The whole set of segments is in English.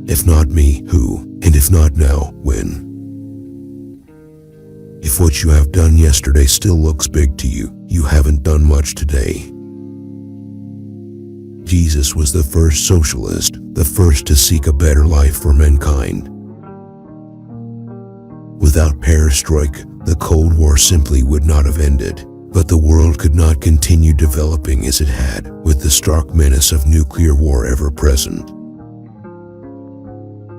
If not me, who? And if not now, when? If what you have done yesterday still looks big to you, you haven't done much today. Jesus was the first socialist, the first to seek a better life for mankind. Without perestroika, the Cold War simply would not have ended, but the world could not continue developing as it had, with the stark menace of nuclear war ever present.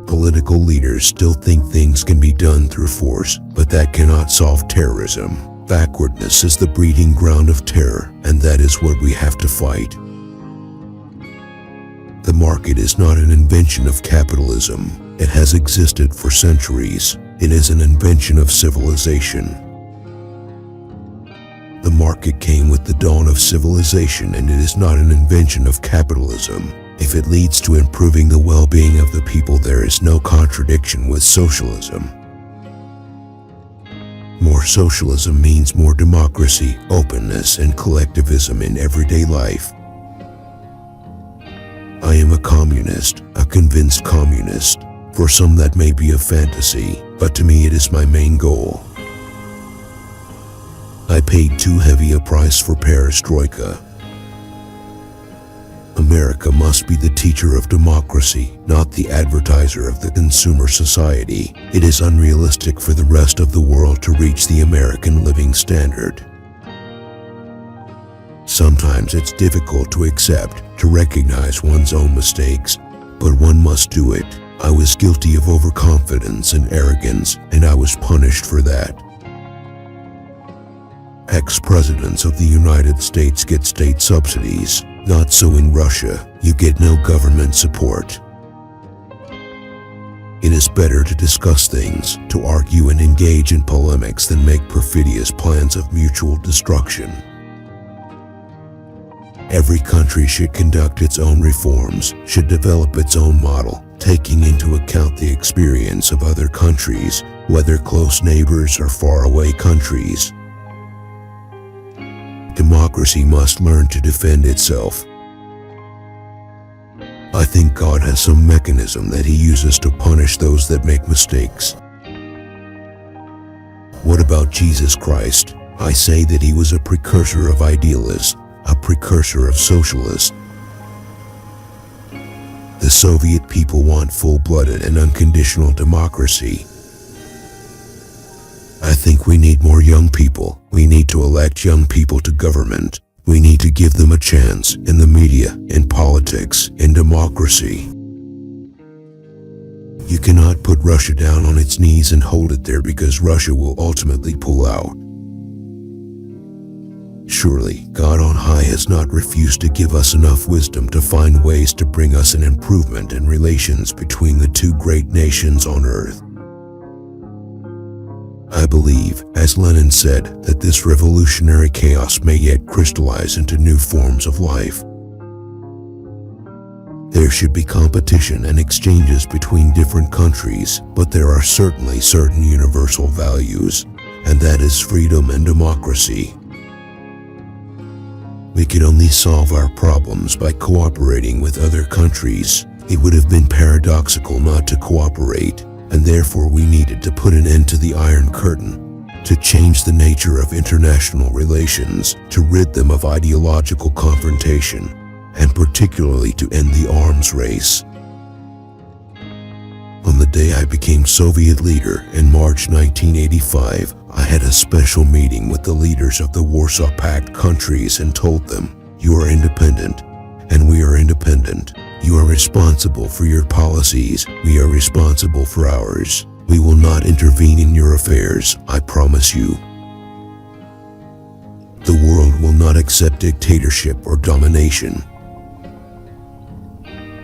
Political leaders still think things can be done through force, but that cannot solve terrorism. Backwardness is the breeding ground of terror, and that is what we have to fight. The market is not an invention of capitalism. It has existed for centuries. It is an invention of civilization. The market came with the dawn of civilization, and it is not an invention of capitalism. If it leads to improving the well-being of the people, there is no contradiction with socialism. More socialism means more democracy, openness, and collectivism in everyday life. I am a communist, a convinced communist. For some that may be a fantasy, but to me it is my main goal. I paid too heavy a price for perestroika. America must be the teacher of democracy, not the advertiser of the consumer society. It is unrealistic for the rest of the world to reach the American living standard. Sometimes it's difficult to accept, to recognize one's own mistakes, but one must do it. I was guilty of overconfidence and arrogance, and I was punished for that. Ex-presidents of the United States get state subsidies. Not so in Russia. You get no government support. It is better to discuss things, to argue and engage in polemics than make perfidious plans of mutual destruction. Every country should conduct its own reforms, should develop its own model, taking into account the experience of other countries, whether close neighbors or faraway countries. Democracy must learn to defend itself. I think God has some mechanism that He uses to punish those that make mistakes. What about Jesus Christ? I say that He was a precursor of idealists, a precursor of socialists. The Soviet people want full-blooded and unconditional democracy. I think we need more young people. We need to elect young people to government. We need to give them a chance in the media, in politics, in democracy. You cannot put Russia down on its knees and hold it there because Russia will ultimately pull out. Surely, God on high has not refused to give us enough wisdom to find ways to bring us an improvement in relations between the two great nations on earth. I believe, as Lenin said, that this revolutionary chaos may yet crystallize into new forms of life. There should be competition and exchanges between different countries, but there are certainly certain universal values, and that is freedom and democracy. We can only solve our problems by cooperating with other countries. It would have been paradoxical not to cooperate, and therefore we needed to put an end to the Iron Curtain, to change the nature of international relations, to rid them of ideological confrontation, and particularly to end the arms race. On the day I became Soviet leader in March 1985, I had a special meeting with the leaders of the Warsaw Pact countries and told them, "You are independent, and we are independent. You are responsible for your policies, we are responsible for ours. We will not intervene in your affairs, I promise you. The world will not accept dictatorship or domination."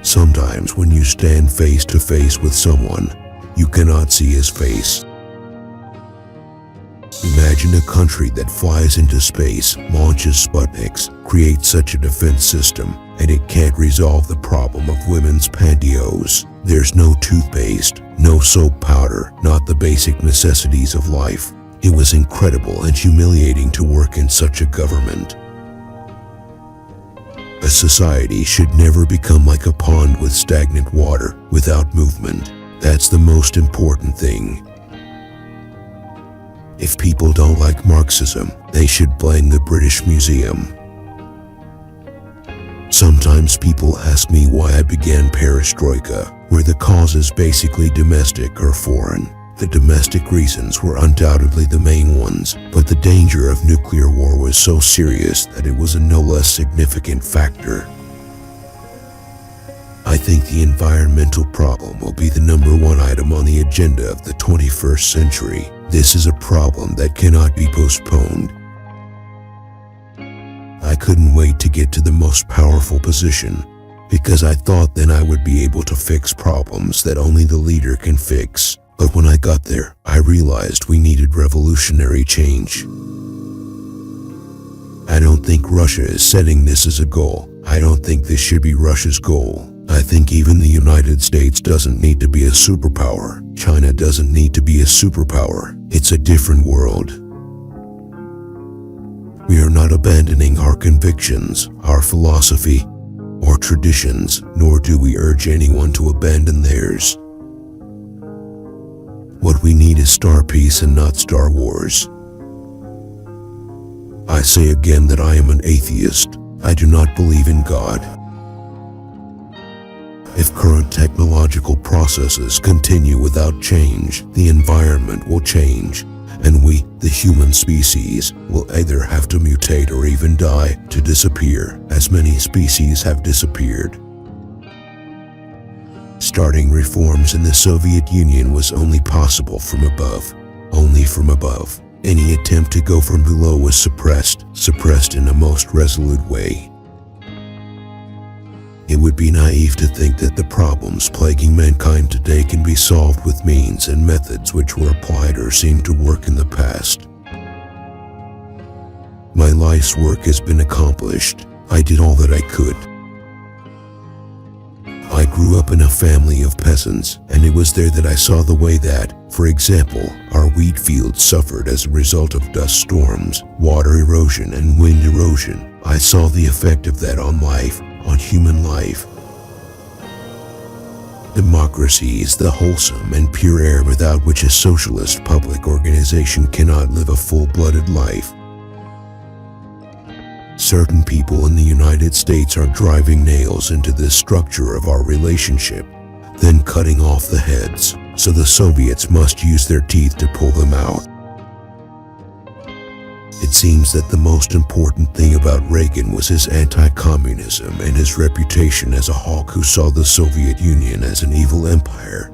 Sometimes when you stand face to face with someone, you cannot see his face. Imagine a country that flies into space, launches Sputniks, creates such a defense system, and it can't resolve the problem of women's pantyhose. There's no toothpaste, no soap powder, not the basic necessities of life. It was incredible and humiliating to work in such a government. A society should never become like a pond with stagnant water, without movement. That's the most important thing. If people don't like Marxism, they should blame the British Museum. Sometimes people ask me why I began Perestroika, where the cause is basically domestic or foreign. The domestic reasons were undoubtedly the main ones, but the danger of nuclear war was so serious that it was a no less significant factor. I think the environmental problem will be the #1 item on the agenda of the 21st century. This is a problem that cannot be postponed. I couldn't wait to get to the most powerful position, because I thought then I would be able to fix problems that only the leader can fix. But when I got there, I realized we needed revolutionary change. I don't think Russia is setting this as a goal. I don't think this should be Russia's goal. I think even the United States doesn't need to be a superpower. China doesn't need to be a superpower. It's a different world. We are not abandoning our convictions, our philosophy, or traditions, nor do we urge anyone to abandon theirs. What we need is Star Peace and not Star Wars. I say again that I am an atheist. I do not believe in God. If current technological processes continue without change, the environment will change, and we, the human species, will either have to mutate or even die to disappear, as many species have disappeared. Starting reforms in the Soviet Union was only possible from above. Only from above. Any attempt to go from below was suppressed in a most resolute way. It would be naive to think that the problems plaguing mankind today can be solved with means and methods which were applied or seemed to work in the past. My life's work has been accomplished. I did all that I could. I grew up in a family of peasants, and it was there that I saw the way that, for example, our wheat fields suffered as a result of dust storms, water erosion, and wind erosion. I saw the effect of that on life, on human life. Democracy is the wholesome and pure air without which a socialist public organization cannot live a full-blooded life. Certain people in the United States are driving nails into this structure of our relationship, then cutting off the heads, so the Soviets must use their teeth to pull them out. It seems that the most important thing about Reagan was his anti-communism and his reputation as a hawk who saw the Soviet Union as an evil empire.